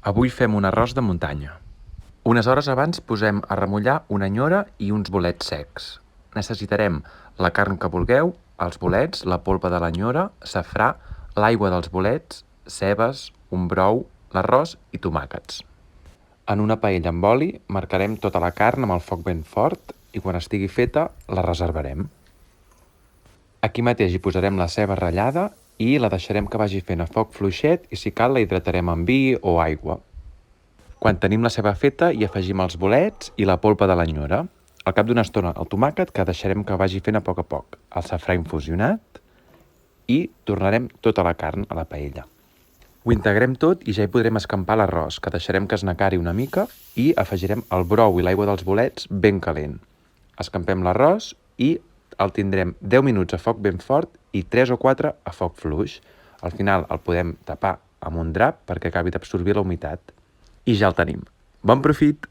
Avui fem un arròs de muntanya. Unes hores abans posem a remullar una nyora i uns bolets secs. Necessitarem la carn que vulgueu, els bolets, la polpa de la nyora, safrà, l'aigua dels bolets, cebes, un brou, l'arròs i tomàquets. En una paella amb oli marcarem tota la carn amb el foc ben fort i quan estigui feta la reservarem. Aquí mateix hi posarem la ceba ratllada i la deixarem que vagi fent a foc fluixet i si cal la hidratarem amb vi o aigua. Quan tenim la ceba feta hi afegim els bolets i la polpa de la nyora. Al cap d'una estona el tomàquet que deixarem que vagi fent a poc, el safrà infusionat i tornarem tota la carn a la paella. Ho integrem tot i ja hi podrem escampar l'arròs, que deixarem que es nacari una mica i afegirem el brou i l'aigua dels bolets ben calent. Escampem l'arròs i el tindrem 10 minuts a foc ben fort i 3 o 4 a foc fluix. Al final el podem tapar amb un drap perquè acabi d'absorbir la humitat. I ja el tenim. Bon profit!